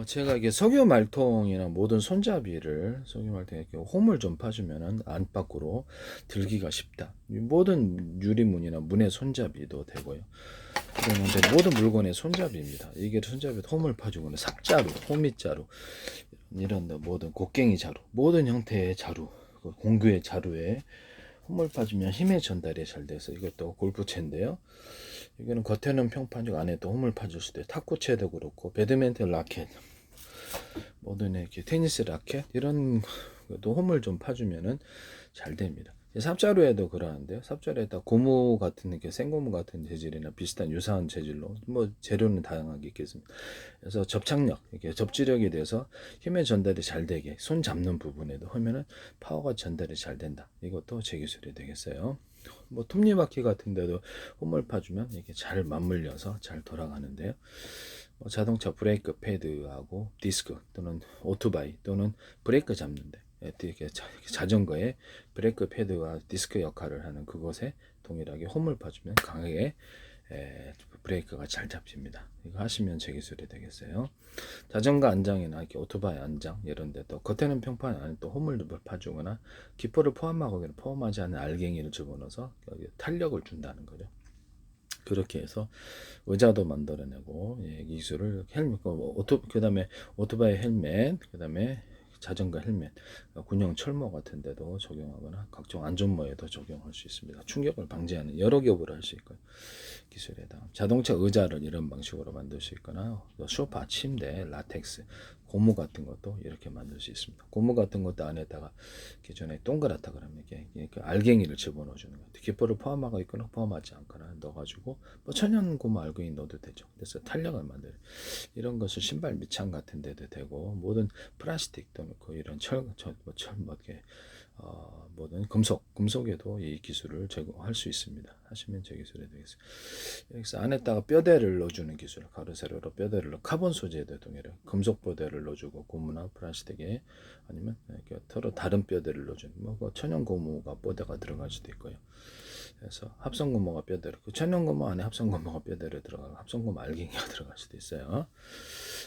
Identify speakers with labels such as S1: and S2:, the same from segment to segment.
S1: 제가 이게 석유 말통이나 모든 손잡이를 석유 말통에 이렇게 홈을 좀 파주면은 안팎으로 들기가 쉽다. 이 모든 유리문이나 문의 손잡이도 되고요. 그러면 이제 모든 물건의 손잡이입니다. 이게 손잡이 홈을 파주거나 삽자루, 호미자루 이런 모든 곡괭이 자루, 모든 형태의 자루, 공구의 자루에 홈을 파주면 힘의 전달이 잘 돼서 이것도 골프채인데요. 이거는 겉에는 평판이고 안에 또 홈을 파줄 수도 있고 탁구채도 그렇고 배드민턴 라켓 모든 이렇게 테니스 라켓 이런 것도 홈을 좀 파주면은 잘 됩니다. 삽자루에도 그러한데요. 삽자루에다 고무 같은 이렇게 생고무 같은 재질이나 비슷한 유사한 재질로 뭐 재료는 다양하게 있겠습니다. 그래서 접착력 이렇게 접지력이 돼서 힘의 전달이 잘 되게 손 잡는 부분에도 하면은 파워가 전달이 잘 된다. 이것도 제 기술이 되겠어요. 뭐 톱니바퀴 같은 데도 홈을 파주면 이렇게 잘 맞물려서 잘 돌아가는데요. 자동차 브레이크 패드하고 디스크 또는 오토바이 또는 브레이크 잡는데 이렇게 자전거의 브레이크 패드와 디스크 역할을 하는 그것에 동일하게 홈을 파주면 강하게 브레이크가 잘 잡힙니다. 이거 하시면 제 기술이 되겠어요. 자전거 안장이나 이렇게 오토바이 안장 이런 데도 겉에는 평판 안에 또 홈을 파주거나 기포를 포함하고 포함하지 않은 알갱이를 집어넣어서 탄력을 준다는 거죠. 그렇게 해서 의자도 만들어내고 기술을 헬멧 그다음에 오토바이 헬멧 그다음에 자전거 헬멧 군용 철모 같은 데도 적용하거나 각종 안전모에도 적용할 수 있습니다. 충격을 방지하는 여러 겹을 할 수 있고요. 기술에다 자동차 의자를 이런 방식으로 만들 수 있거나 소파, 침대, 라텍스, 고무 같은 것도 이렇게 만들 수 있습니다. 고무 같은 것도 안에다가 기존에 동그랗다 그러면 이렇게 알갱이를 집어넣어 주는 거예요. 기포를 포함하고 있거나 포함하지 않거나 넣어가지고 뭐 천연 고무 알갱이 넣어도 되죠. 그래서 탄력을 만들 이런 것을 신발 밑창 같은 데도 되고 모든 플라스틱도 넣고 이런 뭐 이렇게 모든 금속에도 이 기술을 제공할 수 있습니다. 하시면 제 기술이 되겠습니다. 여기서 안에다가 뼈대를 넣어주는 기술, 가로 세로로 뼈대를 넣어 카본 소재도 동일해 금속 뼈대를 넣어주고 고무나 플라스틱에 아니면 이렇게 서로 다른 뼈대를 넣어주는 뭐 천연 고무가 뼈대가 들어갈 수도 있고요. 그래서 합성 고무가 뼈대로 그 천연 고무 안에 합성 고무가 뼈대로 들어가고 합성 고무 알갱이가 들어갈 수도 있어요.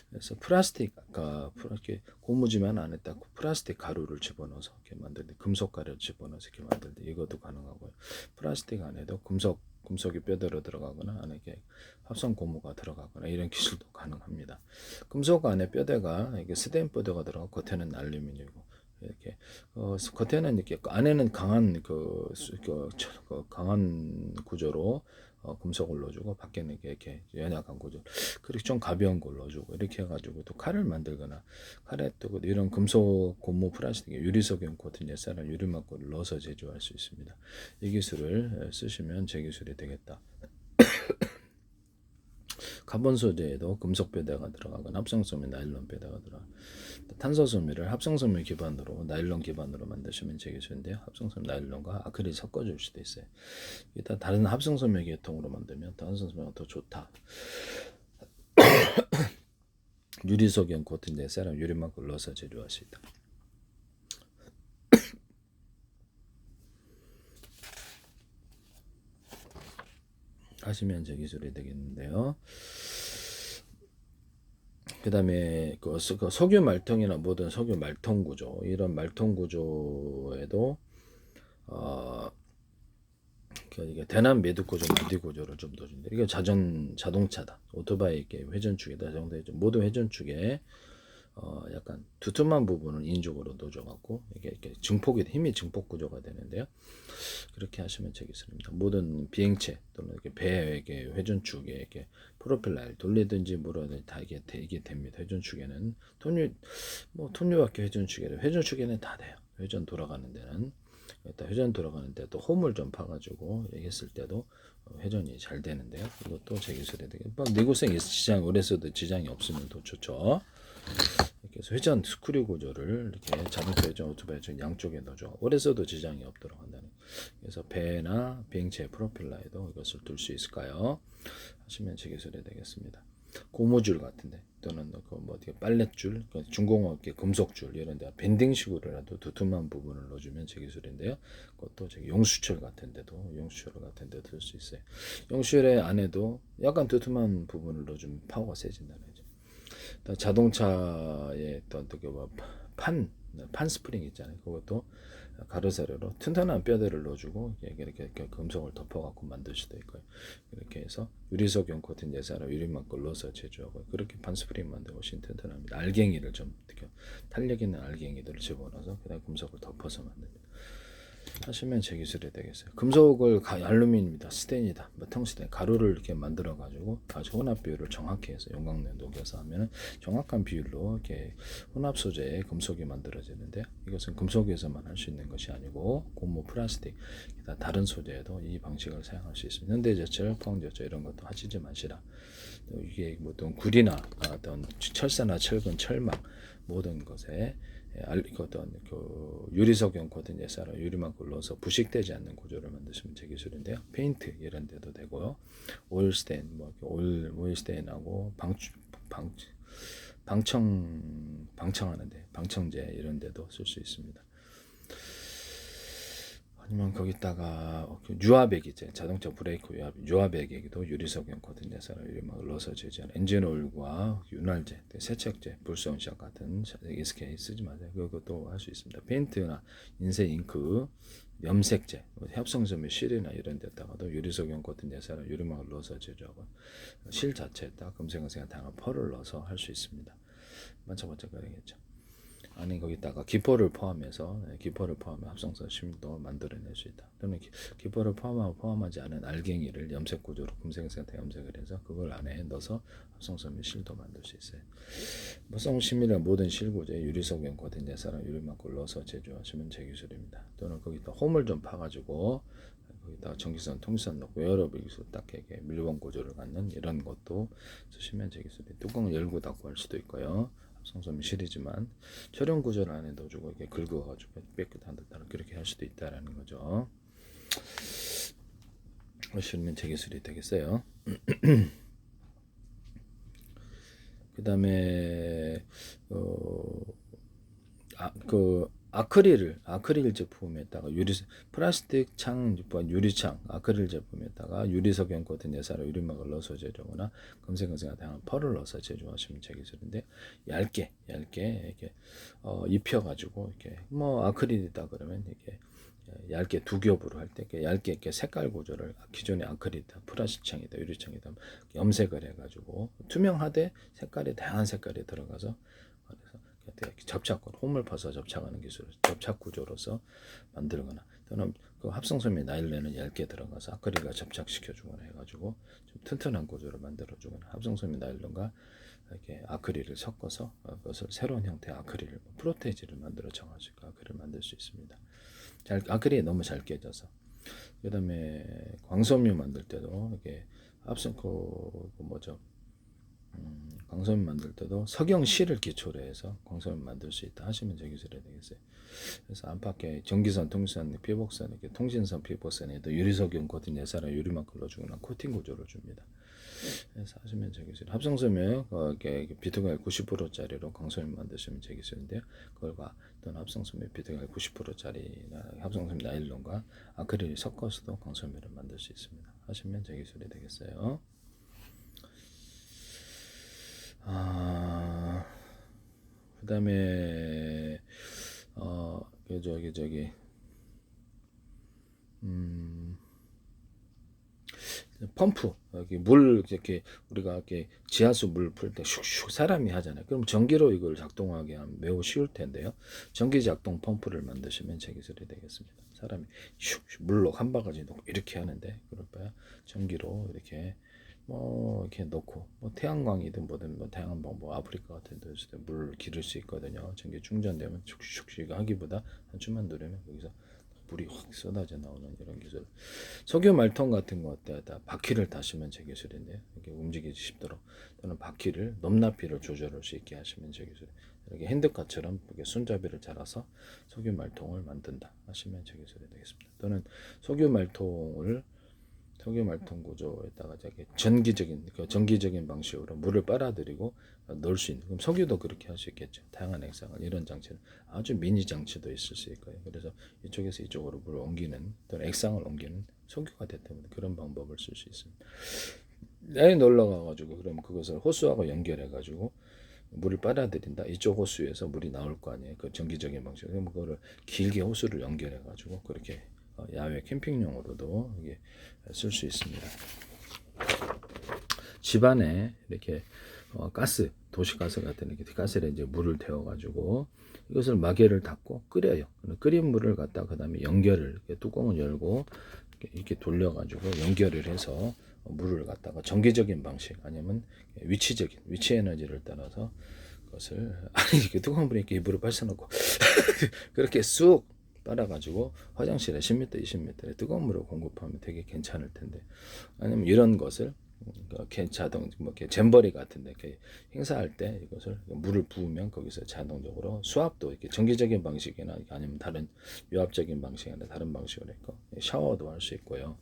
S1: 그래서 플라스틱 아까 이렇게 고무지만 안에다 플라스틱 가루를 집어넣어서 이렇게 만들 때 금속 가루를 집어넣어서 이렇게 만들 때 이것도 가능하고요. 플라스틱 안에도 금속이 뼈대로 들어가거나 안에 이렇게 합성 고무가 들어가거나 이런 기술도 가능합니다. 금속 안에 뼈대가 이게 스텐 뼈대가 들어가고 겉에는 알루미늄이고 이렇게 겉에는 이렇게 안에는 강한 강한 구조로 금속을 넣어주고 밖에는 이렇게 연약한 구조 그리고 좀 가벼운 걸 넣어주고 이렇게 해가지고 또 칼을 만들거나 칼에 또 이런 금속 고무 플라스틱 유리석용 코튼 옛사람 유리막고를 넣어서 제조할 수 있습니다. 이 기술을 쓰시면 제 기술이 되겠다. 카본 소재에도 금속 뼈대가 들어가거나 합성소미 나일론 뼈대가 들어가 탄소소미를 합성소미 기반으로 나일론 기반으로 만드시면 제 기술인데요. 합성소미 나일론과 아크릴 섞어줄 수도 있어요. 일단 다른 합성소미 계통으로 만들면 탄소소미가 더 좋다. 유리석용 코팅된 세럼 유리막을 넣어서 제조할 수 있다. 하시면 제 기술이 되겠는데요. 그 다음에 그 석유 말통이나 모든 석유 말통 구조 이런 말통 구조에도 이게 대남 매듭 구조, 마디 구조를 좀 넣어준다. 이게 자동차다. 오토바이 이렇게 회전축에다 정도 모든 회전축에 약간 두툼한 부분을 인쪽으로 넣어줘갖고 이렇게 증폭이 힘이 증폭 구조가 되는데요. 그렇게 하시면 되겠습니다. 모든 비행체 또는 이렇게 배에 회전축에 이렇게 프로펠러를 돌리든지 뭐라든지 다 이게 됩니다. 회전축에는 톱니바퀴 회전축에는 다 돼요. 회전 돌아가는 데는 일단 회전 돌아가는 데도 홈을 좀 파가지고 했을 때도 회전이 잘 되는데요. 이것도 제 기술에 되게 내구성 지장 오래 써도 지장이 없으면 더 좋죠. 이렇게 해서 회전 스크류 구조를 이렇게 자동차 회전 오토바이 회전 양쪽에 넣어줘 오래 써도 지장이 없도록 한다는. 그래서 배나 비행체 프로펠러에도 이것을 둘 수 있을까요? 하시면 제 기술이 되겠습니다. 고무줄 같은데 또는 뭐 빨랫줄, 중공업 금속줄 이런데 밴딩식으로라도 두툼한 부분을 넣어주면 제 기술인데요. 그것도 용수철 같은데도 쓸 수 있어요. 용수철의 안에도 약간 두툼한 부분을 넣어주면 파워가 세진다는 거죠. 자동차에 판 스프링 있잖아요. 그것도 가로세로로 튼튼한 뼈대를 넣어주고 이렇게 금속을 덮어갖고 만들 수도 있고요. 이렇게 해서 유리석용 코팅 예사로 유리막을 넣어서 제조하고 그렇게 판 스프링 만들고 훨씬 튼튼합니다. 알갱이를 좀 탄력 있는 알갱이들을 집어넣어서 그다음 금속을 덮어서 만듭니다. 하시면 제 기술이 되겠어요. 금속을 알루미늄이다, 스텐이다, 뭐 텅스텐, 가루를 이렇게 만들어 가지고 아주 혼합 비율을 정확히 해서 용광로에 녹여서 하면은 정확한 비율로 이렇게 혼합 소재의 금속이 만들어지는데 이것은 금속에서만 할 수 있는 것이 아니고 고무, 플라스틱, 다른 소재에도 이 방식을 사용할 수 있습니다. 현대제철, 포항제철 이런 것도 하시지 마시라. 이게 뭐 어떤 구리나 어떤 철사나 철근, 철망 모든 것에 어떤 그 유리석용 코팅 예사로 유리막을 넣어서 부식되지 않는 구조를 만드시면 제 기술인데요. 페인트 이런 데도 되고요. 오일 스테인 뭐 오일 스테인하고 방청하는데 방청제 이런 데도 쓸 수 있습니다. 아니면 거기다가 유압액이죠. 자동차 브레이크 유압액에도 유리석용 코팅 예사로 유리막을 넣어서 제조한 엔진 오일과 윤활제, 세척제, 불소음시약 같은 SK 쓰지 마세요. 그것도 할 수 있습니다. 페인트나 인쇄 잉크, 염색제, 협성점의 실이나 이런 데다가도 유리석용 코팅 예사로 유리막을 넣어서 제조하고 실 자체에다 금색은색한 다양한 펄을 넣어서 할 수 있습니다. 반짝반짝거리겠죠. 아니 거기다가 기포를 포함해서 합성선 심도 만들어낼 수 있다. 또는 기포를 포함하지 않은 알갱이를 염색 구조로 금색한테 염색을 해서 그걸 안에 넣어서 합성선 실도 만들 수 있어요. 무성 심이나 모든 실구조에 유리석용 코팅 예사랑 유리막을 넣어서 제조하시면 제 기술입니다. 또는 거기다 홈을 좀 파가지고 거기다 전기선, 통기선 넣고 에어로빅 기술 딱 이렇게 밀봉 구조를 갖는 이런 것도 쓰시면 제 기술이 뚜껑을 열고 닫고 할 수도 있고요. 합성섬이 실이지만 촬영 구조를 안에 넣어주고 이렇게 긁어가지고 깨끗한 듯한 그렇게 할 수도 있다라는 거죠. 하시면 제 기술이 되겠어요. 그 다음에 아크릴 제품에다가 플라스틱 창, 유리창, 아크릴 제품에다가 유리석용 코팅 예사로 유리막을 넣어서 제조하거나 금색은색한 다양한 펄을 넣어서 제조하시면 제 기술인데 얇게 이렇게 입혀가지고 이렇게 뭐 아크릴이다 그러면 이렇게 얇게 두 겹으로 할 때 얇게 이렇게 색깔 구조를 기존의 아크릴이다, 플라스틱 창이다, 유리창이다 염색을 해가지고 투명하되 색깔이 다양한 색깔이 들어가서 접착, 홈을 파서 접착하는 기술, 접착 구조로서 만들거나 또는 그 합성섬유 나일론을 얇게 들어가서 아크릴과 접착시켜주거나 해가지고 좀 튼튼한 구조를 만들어주거나 합성섬유 나일론과 이렇게 아크릴을 섞어서 그것을 새로운 형태의 아크릴, 프로테이지를 만들어 정화식 아크릴을 만들 수 있습니다. 아크릴이 너무 잘 깨져서 그 다음에 광섬유 만들 때도 이렇게 광섬유 만들 때도 석영실을 기초로 해서 광섬유 만들 수 있다 하시면 제 기술이 되겠어요. 그래서 안팎에 전기선, 통신선, 피복선, 이렇게 통신선, 피복선에도 유리석용 코팅 예사랑 유리막을 넣어주거나 코팅 구조를 줍니다. 그래서 하시면 제 기술. 합성섬유 비트가일 90%짜리로 광섬유 만드시면 제 기술인데요. 그걸과 또는 합성섬유 비트가일 90%짜리 합성섬유 나일론과 아크릴을 섞어서도 광섬유를 만들 수 있습니다. 하시면 제 기술이 되겠어요. 그 다음에 펌프 여기 물 이렇게 우리가 이렇게 지하수 물 풀 때 슉슉 사람이 하잖아요. 그럼 전기로 이걸 작동하게 하면 매우 쉬울 텐데요. 전기 작동 펌프를 만드시면 제 기술이 되겠습니다. 사람이 슉슉 물로 한 바가지 넣고 이렇게 하는데 그럴 바에 전기로 이렇게 이렇게 넣고 태양광이든 뭐든 다양한 방법 아프리카 같은 데서 물 기를 수 있거든요. 전기 충전되면 슉슉슉 하기보다 한 줌만 누르면 거기서 물이 확 쏟아져 나오는 이런 기술. 석유 말통 같은 것에다 바퀴를 다시면 제 기술인데요. 이렇게 움직이기 쉽도록 또는 바퀴를 높낮이를 조절할 수 있게 하시면 제 기술. 이렇게 핸드카처럼 이렇게 손잡이를 잘라서 석유 말통을 만든다 하시면 제 기술이 되겠습니다. 또는 석유 말통 구조에다가 전기적인 방식으로 물을 빨아들이고 넣을 수 있는. 그럼 석유도 그렇게 할 수 있겠죠. 다양한 액상을 이런 장치는 아주 미니 장치도 있을 수 있고요. 그래서 이쪽에서 이쪽으로 물을 옮기는 또는 액상을 옮기는 석유가 됐다면 그런 방법을 쓸 수 있습니다. 내에 놀러 가가지고 그럼 그것을 호스하고 연결해가지고 물을 빨아들인다. 이쪽 호수에서 물이 나올 거 아니에요. 그 정기적인 방식. 그럼 그거를 길게 호수를 연결해 가지고 그렇게 야외 캠핑용으로도 이게 쓸 수 있습니다. 집안에 이렇게 가스, 도시가스 같은 이렇게 가스에 이제 물을 데워 가지고 이것을 마개를 닫고 끓여요. 끓인 물을 갖다 그다음에 연결을 이렇게 뚜껑을 열고 이렇게 돌려 가지고 연결을 해서 물을 갖다가 정기적인 방식 아니면 위치적인 위치 에너지를 따라서 그것을 아니 이렇게 뜨거운 물에 이렇게 입으로 발사놓고 그렇게 쑥 빨아가지고 화장실에 10m, 20m에 뜨거운 물을 공급하면 되게 괜찮을 텐데 아니면 이런 것을 자동 뭐 이렇게 잼버리 같은데 이렇게 행사할 때 이것을 물을 부으면 거기서 자동적으로 수압도 이렇게 정기적인 방식이나 아니면 다른 유압적인 방식이나 다른 방식으로 있고 샤워도 할 수 있고요.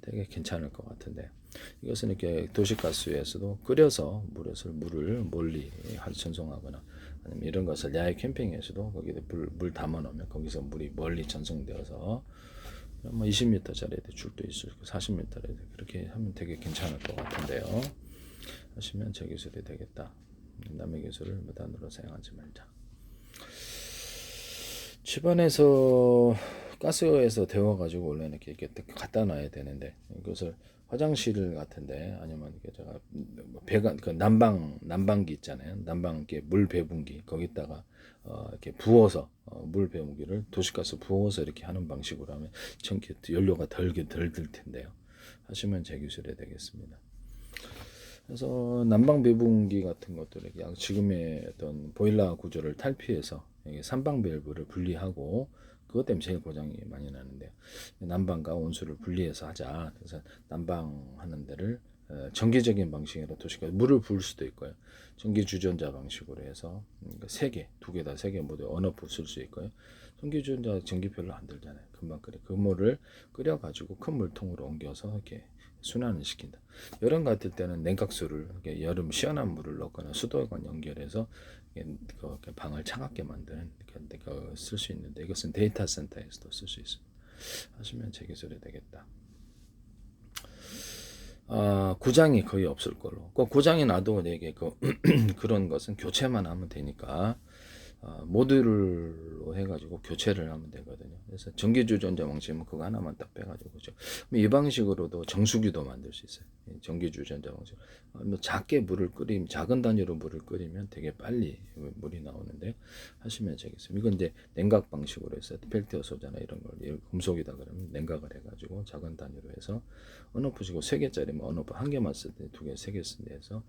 S1: 되게 괜찮을 것 같은데 이것은 이렇게 도시가스에서도 끓여서 물을 멀리 전송하거나 아니면 이런 것을 야외 캠핑에서도 거기에 물 담아 놓으면 거기서 물이 멀리 전송되어서 뭐 20m짜리 줄도 있을 거 40m짜리 그렇게 하면 되게 괜찮을 것 같은데요. 하시면 제 기술이 되겠다. 남의 기술을 무단으로 사용하지 말자. 집안에서 가스에서 데워가지고 원래는 이렇게 갖다 놔야 되는데 이것을 화장실 같은데 아니면 이게 제가 배관 그 난방기 있잖아요. 난방 이렇게 물 배분기 거기다가 이렇게 부어서 물 배분기를 도시가스 부어서 이렇게 하는 방식으로 하면 전기 연료가 덜 들 텐데요. 하시면 제 기술이 되겠습니다. 그래서 난방 배분기 같은 것들을 지금의 어떤 보일러 구조를 탈피해서 산방 밸브를 분리하고 그것 때문에 제일 고장이 많이 나는데요. 난방과 온수를 분리해서 하자. 그래서 난방하는 데를 정기적인 방식으로 도시가 물을 부을 수도 있고요. 전기 주전자 방식으로 해서 세 개, 두 개 다 세 개 모두 언어프 쓸 수 있고요. 전기 주전자 전기 별로 안 들잖아요. 금방 끓여. 그 물을 끓여 가지고 큰 물통으로 옮겨서 이렇게 순환을 시킨다. 여름 같을 때는 냉각수를 여름 시원한 물을 넣거나 수도관 연결해서 방을 차갑게 만드는 쓸 수 있는데 이것은 데이터 센터에서도 쓸 수 있습니다. 하시면 제 기술이 되겠다. 고장이 거의 없을 걸로. 고장이 나도 이게 그런 것은 교체만 하면 되니까 모듈로 해가지고 교체를 하면 되거든요. 그래서 전기주전자 방식은 그거 하나만 딱 빼가지고 그죠. 이 방식으로도 정수기도 만들 수 있어요. 전기주전자 방식. 뭐 작게 물을 끓이면 작은 단위로 물을 끓이면 되게 빨리 물이 나오는데 하시면 되겠습니다. 이건 이제 냉각 방식으로 해서 펠티어 소재나 이런 걸 금속이다 그러면 냉각을 해가지고 작은 단위로 해서 언어프시고 3개짜리면 언어프 한 개만 쓸 때 2개, 3개 쓴 데에서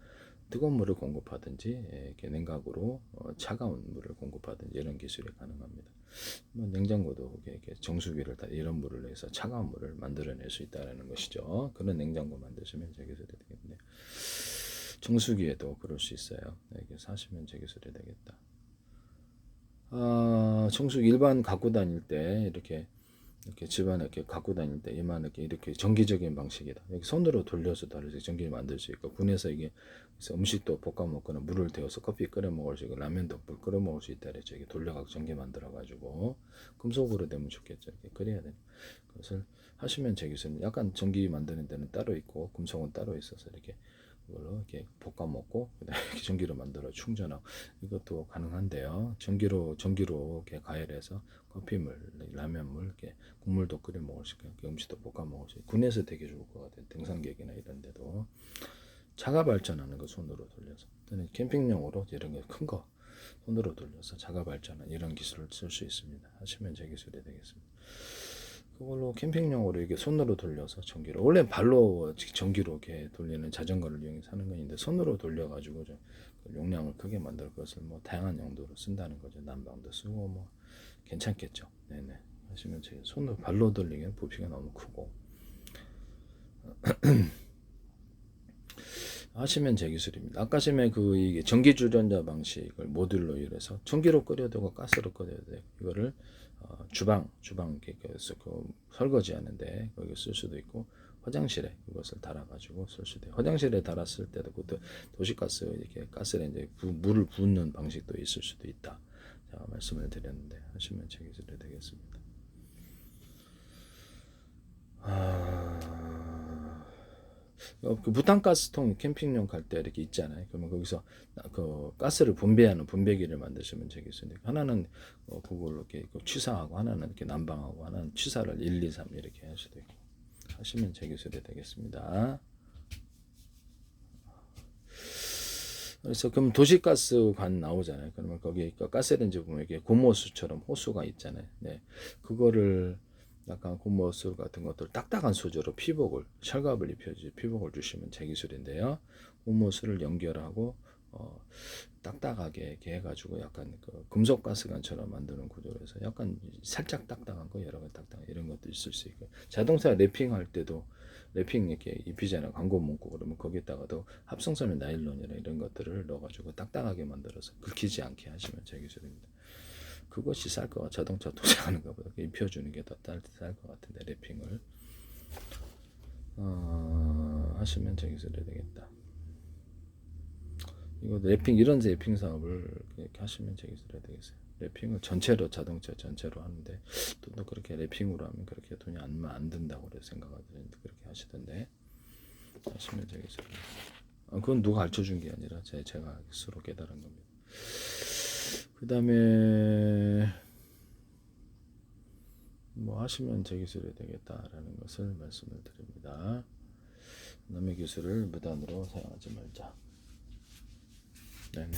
S1: 뜨거운 물을 공급하든지 이렇게 냉각으로 차가운 물을 공급하든지 이런 기술이 가능합니다. 뭐 냉장고도 이렇게 정수기를 다 이런 물을 내서 차가운 물을 만들어낼 수 있다는 것이죠. 그런 냉장고 만드시면 제 기술이 되겠네요. 정수기에도 그럴 수 있어요. 이렇게 사시면 제 기술이 되겠다. 정수기 일반 갖고 다닐 때 이렇게 집안에 이렇게 갖고 다닐 때 이렇게 정기적인 방식이다. 여기 손으로 돌려서 다르게 전기를 만들 수 있고 군에서 이게 그래서 음식도 볶아 먹거나 물을 데워서 커피 끓여 먹을 수 있고 라면도 물 끓여 먹을 수 있다. 그래서 이게 돌려갖고 전기 만들어 가지고 금속으로 되면 좋겠죠. 이렇게 끓여야 돼. 그것을 하시면 제 기술은 약간 전기 만드는 데는 따로 있고 금속은 따로 있어서 이렇게 그걸로 이렇게 볶아 먹고 그다음에 이렇게 전기로 만들어 충전하고 이것도 가능한데요. 전기로 이렇게 가열해서 커피물, 라면물, 이렇게 국물도 끓여 먹을 수 있고 음식도 볶아 먹을 수 있고 군에서 되게 좋을 것 같아요. 등산객이나 이런 데도 자가 발전하는 거 손으로 돌려서 또는 캠핑용으로 이런 게 큰 거 손으로 돌려서 자가 발전하는 이런 기술을 쓸 수 있습니다. 하시면 제 기술이 되겠습니다. 그걸로 캠핑용으로 이게 손으로 돌려서 전기로 원래 발로 전기로 이렇게 돌리는 자전거를 이용해서 하는 건데 손으로 돌려가지고 좀 용량을 크게 만들 것을 뭐 다양한 용도로 쓴다는 거죠. 난방도 쓰고 뭐 괜찮겠죠. 네네 하시면 제 손으로 발로 돌리기엔 부피가 너무 크고 하시면 제 기술입니다. 아까 전에 이게 전기 주전자 방식을 모듈로 이용해서 전기로 끓여도 되고 가스로 끓여도 돼요. 이거를 주방 설거지 하는데 거기 쓸 수도 있고 화장실에 그것을 달아가지고 쓸 수도 있고 화장실에 달았을 때도 그것도 도시가스 이렇게 가스레인지에 물을 붓는 방식도 있을 수도 있다. 자, 말씀을 드렸는데 하시면 제 기술이 되겠습니다. 그 부탄가스통 캠핑용 갈 때 이렇게 있잖아요. 그러면 거기서 그 가스를 분배하는 분배기를 만드시면 되겠습니다. 하나는 그걸로 이렇게 취사하고 하나는 이렇게 난방하고 하나는 취사를 1, 2, 3 이렇게 하셔도 되고 하시면 제 기술이 되겠습니다. 그래서 그럼 도시가스관 나오잖아요. 그러면 거기 가스레인지 보면 이게 고무호수처럼 호수가 있잖아요. 네, 그거를 약간 고무호수 같은 것들 딱딱한 소재로 피복을 철갑을 입혀지 피복을 주시면 제 기술인데요. 고무호수를 연결하고 딱딱하게 이렇게 해가지고 약간 그 금속 가스관처럼 만드는 구조로 해서 약간 살짝 딱딱한 거 여러 개 딱딱한 이런 것도 있을 수 있고 자동차 랩핑할 때도 랩핑 이렇게 입히잖아요. 광고 문구 그러면 거기다가도 합성섬유 나일론이나 이런 것들을 넣어가지고 딱딱하게 만들어서 긁히지 않게 하시면 제 기술입니다. 그것이 쌀 거, 자동차 도색하는 것보다 입혀주는 게 더 쌀 것 같은데 랩핑을 하시면 제 기술이 되겠다. 이거 랩핑 이런 랩핑 사업을 이렇게 하시면 제 기술이 되겠어요. 랩핑을 전체로 자동차 전체로 하는데 또 그렇게 랩핑으로 하면 그렇게 돈이 안 든다고 생각하는데 그렇게 하시던데 하시면 제 기술이. 그건 누가 가르쳐 준 게 아니라 제가 스스로 깨달은 겁니다. 그 다음에 뭐 하시면 제 기술이 되겠다라는 것을 말씀을 드립니다. 남의 기술을 무단으로 사용하지 말자. 네네.